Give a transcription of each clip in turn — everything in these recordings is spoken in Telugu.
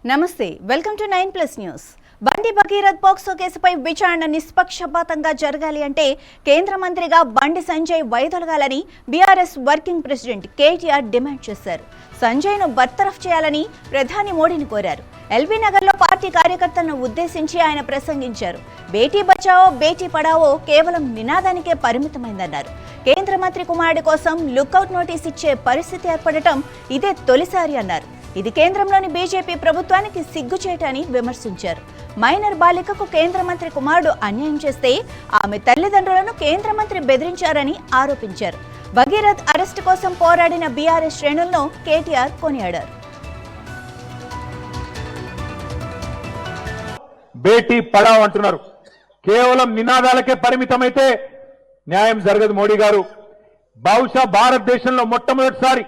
నమస్తే, వెల్కమ్ టు 9+ న్యూస్. బండి భగీరథ్ పోక్సో కేసుపై విచారణ నిష్పక్షపాతంగా జరగాలి అంటే కేంద్ర మంత్రిగా బండి సంజయ్ వైదొలగాలని BRS working president KTR demand చేశారు. సంజయ్ను బర్తరఫ్ చేయాలని ప్రధాని మోడీని కోరారు. ఎల్బీ నగర్లో పార్టీ కార్యకర్తలను ఉద్దేశించి ఆయన ప్రసంగించారు. బేటీ బచావో బేటీ పడావో కేవలం నినాదానికే పరిమితమైందన్నారు. కేంద్ర మంత్రి కుమారుడి కోసం లుకౌట్ నోటీస్ ఇచ్చే పరిస్థితి ఏర్పడటం ఇదే తొలిసారి అన్నారు. ఇది కేంద్రంలోని బీజేపీ ప్రభుత్వానికి సిగ్గుచేటని విమర్శించారు. మైనర్ బాలికకు కేంద్ర మంత్రి కుమారుడు అన్యాయం చేస్తే ఆమె తల్లిదండ్రులను కేంద్ర మంత్రి బెదిరించారని ఆరోపించారు. భగీరథ్ అరెస్టు కోసం పోరాడిన బీఆర్ఎస్ శ్రేణులను కేటీఆర్ కొనియాడారు. బేటీ పడావ్ అంటున్నారు. కేవలం నినాదాలకే పరిమితమైతే న్యాయం జరగదు. మోడీ గారు బహుశా భారతదేశంలో మొట్టమొదటిసారి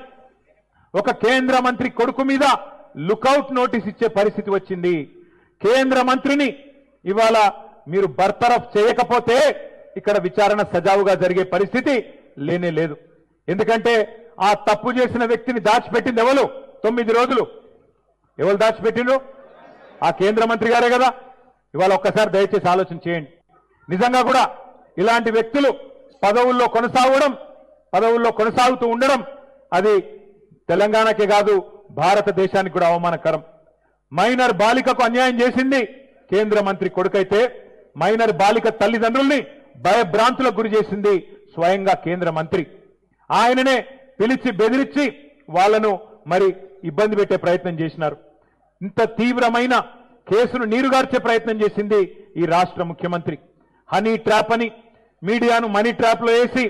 ఒక కేంద్ర మంత్రి కొడుకు మీద లుకౌట్ నోటీస్ ఇచ్చే పరిస్థితి వచ్చింది. కేంద్ర మంత్రిని ఇవాళ మీరు బర్తరఫ్ చేయకపోతే ఇక్కడ విచారణ సజావుగా జరిగే పరిస్థితి లేనే లేదు. ఎందుకంటే ఆ తప్పు చేసిన వ్యక్తిని దాచిపెట్టింది ఎవరు? 9 రోజులు ఎవరు దాచిపెట్టిండ్రు? ఆ కేంద్ర మంత్రి గారే కదా. ఇవాళ ఒక్కసారి దయచేసి ఆలోచన చేయండి. నిజంగా కూడా ఇలాంటి వ్యక్తులు పదవుల్లో కొనసాగుతూ ఉండడం అది తెలంగాణకే కాదు భారతదేశానికి కూడా అవమానకరం. మైనర్ బాలికకు అన్యాయం చేసింది కేంద్ర మంత్రి కొడుకైతే మైనర్ బాలిక తల్లిదండ్రుల్ని భయభ్రాంతులకు గురి చేసింది స్వయంగా కేంద్ర మంత్రి. ఆయననే పిలిచి బెదిరించి వాళ్లను మరి ఇబ్బంది పెట్టే ప్రయత్నం చేసినారు. ఇంత తీవ్రమైన కేసును నీరుగార్చే ప్రయత్నం చేసింది ఈ రాష్ట్ర ముఖ్యమంత్రి. హనీ ట్రాప్ అని మీడియాను మనీ ట్రాప్ లో వేసి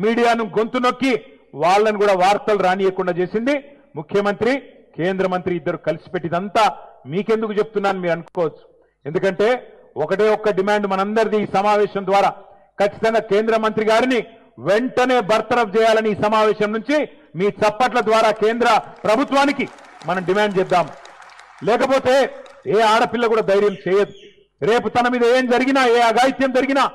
మీడియాను గొంతు నొక్కి వాళ్ళను కూడా వార్తలు రానియకుండా చేసింది ముఖ్యమంత్రి, కేంద్ర మంత్రి ఇద్దరు కలిసి పెట్టిదంతా మీకెందుకు చెప్తున్నాను మీరు అనుకోవచ్చు. ఎందుకంటే ఒకటే ఒక్క డిమాండ్ మనందరిది ఈ సమావేశం ద్వారా, ఖచ్చితంగా కేంద్ర మంత్రి గారిని వెంటనే బర్తరఫ్ చేయాలని ఈ సమావేశం నుంచి మీ చప్పట్ల ద్వారా కేంద్ర ప్రభుత్వానికి మనం డిమాండ్ చేద్దాం. లేకపోతే ఏ ఆడపిల్ల కూడా ధైర్యం చేయదు. రేపు తన మీద ఏం జరిగినా, ఏ అఘాయిత్యం జరిగినా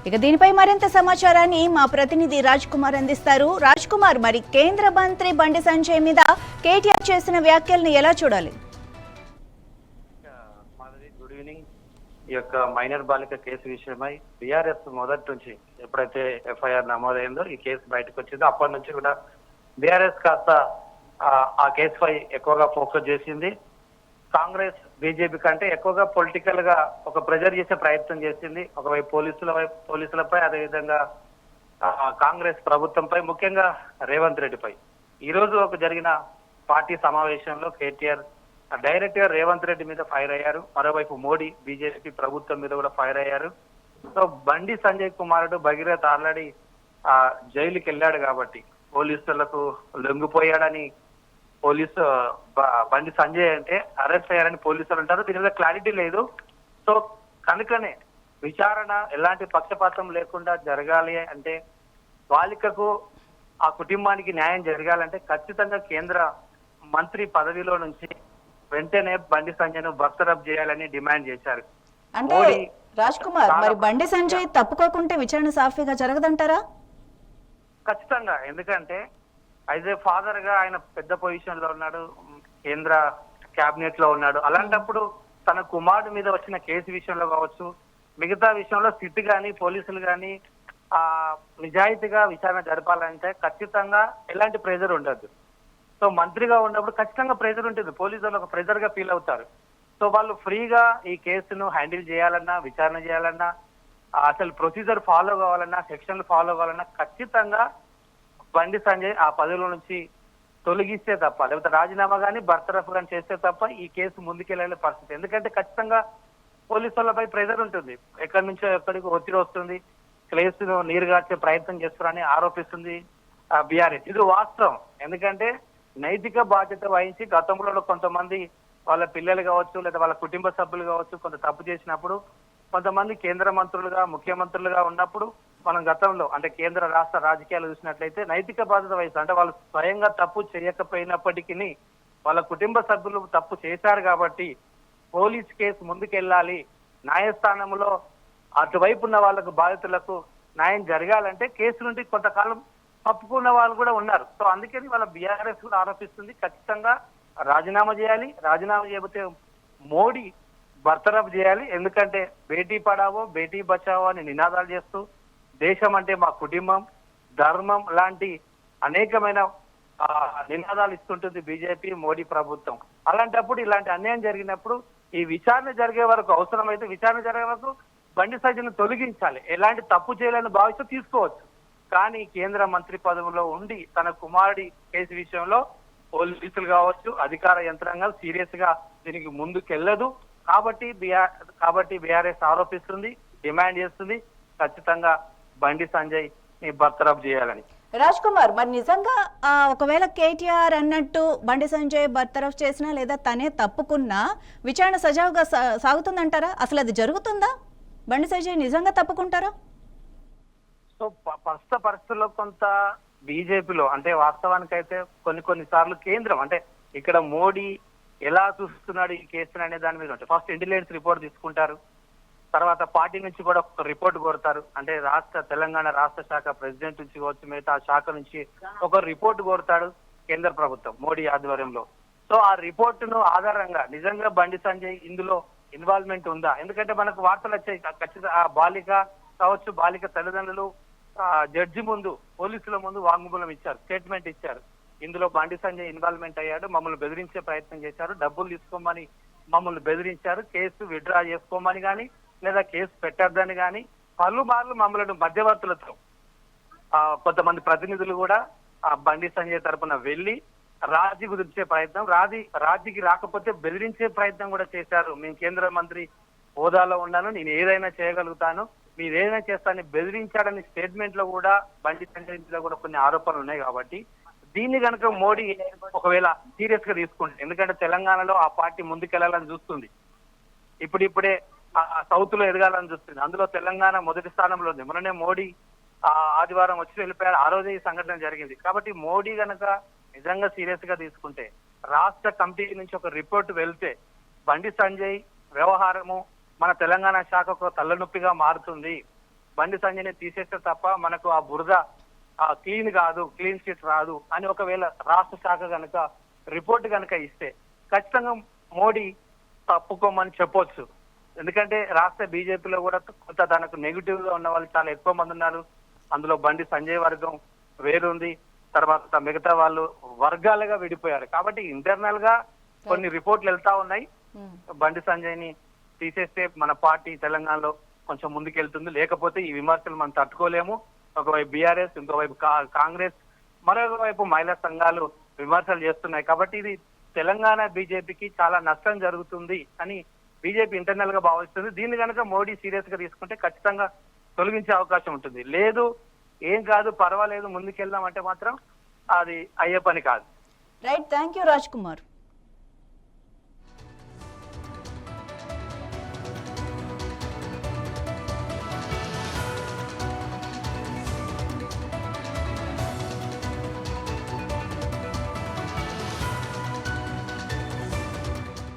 ఇక దీనిపై మరింత సమాచారాన్ని మా ప్రతినిధి రాజ్ కుమార్ అందిస్తారు. రాజ్ కుమార్, మరి కేంద్ర మంత్రి బండి సంజయ్ మీద కేటీఆర్ చేసిన వ్యాఖ్యలను ఎలా చూడాలి? Good evening. ఈ యొక్క మైనర్ బాలిక కేసు విషయమై బీఆర్ఎస్ మొదటి నుంచి ఎప్పుడైతే ఎఫ్ఐఆర్ నమోదైందో, ఈ కేసు బయటకు వచ్చిందో అప్పటి నుంచి కూడా బీఆర్ఎస్ కాస్త ఆ కేసుపై ఎక్కువగా ఫోకస్ చేసింది. కాంగ్రెస్ బీజేపీ కంటే ఎక్కువగా పొలిటికల్ గా ఒక ప్రెజర్ చేసే ప్రయత్నం చేసింది. ఒకవైపు పోలీసులపై, అదేవిధంగా కాంగ్రెస్ ప్రభుత్వంపై, ముఖ్యంగా రేవంత్ రెడ్డిపై. ఈ రోజు ఒక జరిగిన పార్టీ సమావేశంలో కేటీఆర్ డైరెక్ట్ గా రేవంత్ రెడ్డి మీద ఫైర్ అయ్యారు. మరోవైపు మోడీ బీజేపీ ప్రభుత్వం మీద కూడా ఫైర్ అయ్యారు. సో బండి సంజయ్ కుమారుడు భగీరథ్ ఆల్రెడీ జైలుకి వెళ్ళాడు కాబట్టి పోలీసులకు లొంగిపోయాడని బండి సంజయ్ అంటే అరెస్ట్ అయ్యారని పోలీసులు అంటారు. దీని మీద క్లారిటీ లేదు. సో కనుకనే విచారణ ఎలాంటి పక్షపాతం లేకుండా జరగాలి అంటే, బాలికకు ఆ కుటుంబానికి న్యాయం జరగాలంటే ఖచ్చితంగా కేంద్ర మంత్రి పదవిలో నుంచి వెంటనే బండి సంజయ్ ను బర్తరఫ్ చేయాలని డిమాండ్ చేశారు. అంటే రాజ్ కుమార్, మరి బండి సంజయ్ తప్పుకోకుంటే విచారణ సాఫీగా జరగదంటారా? ఖచ్చితంగా. ఎందుకంటే యాజ్ ఏ ఫాదర్ గా ఆయన పెద్ద పొజిషన్ లో ఉన్నాడు, కేంద్ర కేబినెట్ లో ఉన్నాడు. అలాంటప్పుడు తన కుమారుడు మీద వచ్చిన కేసు విషయంలో కావచ్చు, మిగతా విషయంలో సిట్ గాని పోలీసులు గాని నిజాయితీగా విచారణ జరపాలంటే ఖచ్చితంగా ఎలాంటి ప్రెజర్ ఉండదు. సో మంత్రిగా ఉన్నప్పుడు ఖచ్చితంగా ప్రెజర్ ఉంటుంది. పోలీసులు ఒక ప్రెజర్ గా ఫీల్ అవుతారు. సో వాళ్ళు ఫ్రీగా ఈ కేసును హ్యాండిల్ చేయాలన్నా, విచారణ చేయాలన్నా, అసలు ప్రొసీజర్ ఫాలో కావాలన్నా, సెక్షన్లు ఫాలో కావాలన్నా ఖచ్చితంగా బండి సంజయ్ ఆ పదవిలో నుంచి తొలగిస్తే తప్ప, లేకపోతే రాజీనామా కానీ బర్తరఫ్ కానీ చేస్తే తప్ప ఈ కేసు ముందుకెళ్లే పరిస్థితి. ఎందుకంటే ఖచ్చితంగా పోలీసులపై ప్రెజర్ ఉంటుంది. ఎక్కడి నుంచో ఎక్కడికి ఒత్తిడి వస్తుంది, కేసును నీరుగార్చే ప్రయత్నం చేస్తారని ఆరోపిస్తుంది బీఆర్ఎస్. ఇది వాస్తవం. ఎందుకంటే నైతిక బాధ్యత వహించి గతంలో కొంతమంది వాళ్ళ పిల్లలు కావచ్చు, లేదా వాళ్ళ కుటుంబ సభ్యులు కావచ్చు, కొంత తప్పు చేసినప్పుడు కొంతమంది కేంద్ర మంత్రులుగా, ముఖ్యమంత్రులుగా ఉన్నప్పుడు మనం గతంలో అంటే కేంద్ర రాష్ట్ర రాజకీయాలు చూసినట్లయితే నైతిక బాధ్యత వహిస్తారు. అంటే వాళ్ళు స్వయంగా తప్పు చేయకపోయినప్పటికీ వాళ్ళ కుటుంబ సభ్యులు తప్పు చేశారు కాబట్టి పోలీస్ కేసు ముందుకెళ్ళాలి, న్యాయస్థానంలో అటువైపు ఉన్న వాళ్ళకు బాధితులకు న్యాయం జరగాలంటే కేసు నుండి కొంతకాలం తప్పుకున్న వాళ్ళు కూడా ఉన్నారు. సో అందుకని వాళ్ళ బీఆర్ఎస్ కూడా ఆరోపిస్తుంది ఖచ్చితంగా రాజీనామా చేయాలి. రాజీనామా చేయకపోతే మోడీ బర్తరఫ్ చేయాలి. ఎందుకంటే బేటీ పడావో బేటీ బచావో అని నినాదాలు చేస్తూ దేశం అంటే మా కుటుంబం, ధర్మం లాంటి అనేకమైన నినాదాలు ఇస్తుంటుంది బీజేపీ మోడీ ప్రభుత్వం. అలాంటప్పుడు ఇలాంటి అన్యాయం జరిగినప్పుడు ఈ విచారణ జరిగే వరకు, అవసరమైతే విచారణ జరిగే వరకు బండి సంజయ్ను తొలగించాలి. ఎలాంటి తప్పు చేయాలని భావిస్తూ తీసుకోవచ్చు. కానీ కేంద్ర మంత్రి పదవిలో ఉండి తన కుమారుడి కేసు విషయంలో పోలీసులు కావచ్చు, అధికార యంత్రాంగాలు సీరియస్ గా దీనికి ముందుకెళ్లదు. కాబట్టి బీఆర్ఎస్ ఆరోపిస్తుంది, డిమాండ్ చేస్తుంది ఖచ్చితంగా బండి సంజయ్ ని బర్తరఫ్ చేయాలని. రాజ్ కుమార్, మరి నిజంగా ఒకవేళ కేటీఆర్ అన్నట్టు బండి సంజయ్ బర్తరఫ్ చేసినా లేదా తనే తప్పుకున్నా విచారణ సజావుగా సాగుతుందంటారా? అసలు అది జరుగుతుందా? బండి సంజయ్ నిజంగా తప్పుకుంటారా? సో ప్రస్తుత పరిస్థితుల్లో కొంత బీజేపీలో అంటే వాస్తవానికైతే కొన్ని సార్లు కేంద్రం అంటే ఇక్కడ మోడీ ఎలా చూస్తున్నాడు ఈ కేసును అనే దాని మీద ఉంటుంది. ఫస్ట్ ఇంటెలిజెన్స్ రిపోర్ట్ తీసుకుంటారు, తర్వాత పార్టీ నుంచి కూడా ఒక రిపోర్ట్ కోరుతారు. అంటే తెలంగాణ రాష్ట్ర శాఖ ప్రెసిడెంట్ నుంచి కావచ్చు, మిగతా శాఖ నుంచి ఒక రిపోర్ట్ కోరుతాడు కేంద్ర ప్రభుత్వం మోడీ ఆధ్వర్యంలో. సో ఆ రిపోర్టును ఆధారంగా నిజంగా బండి సంజయ్ ఇందులో ఇన్వాల్వ్మెంట్ ఉందా? ఎందుకంటే మనకు వార్తలు వచ్చాయి ఖచ్చితంగా ఆ బాలిక కావచ్చు, బాలిక తల్లిదండ్రులు జడ్జి ముందు, పోలీసుల ముందు వాంగ్మూలం ఇచ్చారు, స్టేట్మెంట్ ఇచ్చారు. ఇందులో బండి సంజయ్ ఇన్వాల్వ్మెంట్ అయ్యాడు, మమ్మల్ని బెదిరించే ప్రయత్నం చేశారు, డబ్బులు తీసుకోమని మమ్మల్ని బెదిరించారు, కేసు విత్డ్రా చేసుకోమని కానీ లేదా కేసు పెట్టద్దని కానీ పలుమార్లు మమ్మల్ని మధ్యవర్తులతో కొంతమంది ప్రతినిధులు కూడా ఆ బండి సంజయ్ తరపున వెళ్లి రాజీ కుదిర్చే ప్రయత్నం, రాజీకి రాకపోతే బెదిరించే ప్రయత్నం కూడా చేశారు. మేము కేంద్ర మంత్రి హోదాలో ఉన్నాను, నేను ఏదైనా చేయగలుగుతాను, మీరు ఏదైనా చేస్తానని బెదిరించాడని స్టేట్మెంట్ లో కూడా బండి సంజయ్ లో కూడా కొన్ని ఆరోపణలు ఉన్నాయి. కాబట్టి దీన్ని కనుక మోడీ ఒకవేళ సీరియస్ గా తీసుకుంటే, ఎందుకంటే తెలంగాణలో ఆ పార్టీ ముందుకెళ్లాలని చూస్తుంది, ఇప్పుడిప్పుడే సౌత్ లో ఎదగాలని చూస్తుంది. అందులో తెలంగాణ మొదటి స్థానంలో ఉంది. మొన్ననే మోడీ ఆదివారం వచ్చి వెళ్ళిపోయారు, ఆ రోజే ఈ సంఘటన జరిగింది. కాబట్టి మోడీ గనక నిజంగా సీరియస్ గా తీసుకుంటే, రాష్ట్ర కమిటీ నుంచి ఒక రిపోర్ట్ వెళ్తే బండి సంజయ్ వ్యవహారము మన తెలంగాణ శాఖకు తల్లనొప్పిగా మారుతుంది. బండి సంజయ్ని తీసేస్తే తప్ప మనకు ఆ బురద క్లీన్ కాదు, క్లీన్ షీట్ రాదు అని ఒకవేళ రాష్ట్ర శాఖ కనుక రిపోర్ట్ కనుక ఇస్తే ఖచ్చితంగా మోడీ తప్పుకోమని చెప్పొచ్చు. ఎందుకంటే రాష్ట్ర బీజేపీలో కూడా కొంత తనకు నెగిటివ్ గా ఉన్న వాళ్ళు చాలా ఎక్కువ మంది ఉన్నారు. అందులో బండి సంజయ్ వర్గం వేరుంది, తర్వాత మిగతా వాళ్ళు వర్గాలుగా విడిపోయారు. కాబట్టి ఇంటర్నల్ గా కొన్ని రిపోర్ట్లు వెళ్తా ఉన్నాయి. బండి సంజయ్ ని తీసేస్తే మన పార్టీ తెలంగాణలో కొంచెం ముందుకెళ్తుంది, లేకపోతే ఈ విమర్శలు మనం తట్టుకోలేము. ఒకవైపు బీఆర్ఎస్, ఇంకోవైపు కాంగ్రెస్, మరొక వైపు మహిళా సంఘాలు విమర్శలు చేస్తున్నాయి. కాబట్టి ఇది తెలంగాణ బీజేపీకి చాలా నష్టం జరుగుతుంది అని బీజేపీ ఇంటర్నల్ గా భావిస్తుంది. దీన్ని కనుక మోడీ సీరియస్ గా తీసుకుంటే ఖచ్చితంగా తొలగించే అవకాశం ఉంటుంది. లేదు ఏం కాదు పర్వాలేదు ముందుకెళ్దాం అంటే మాత్రం అది అయ్యే పని కాదు. Right, thank you Raj Kumar.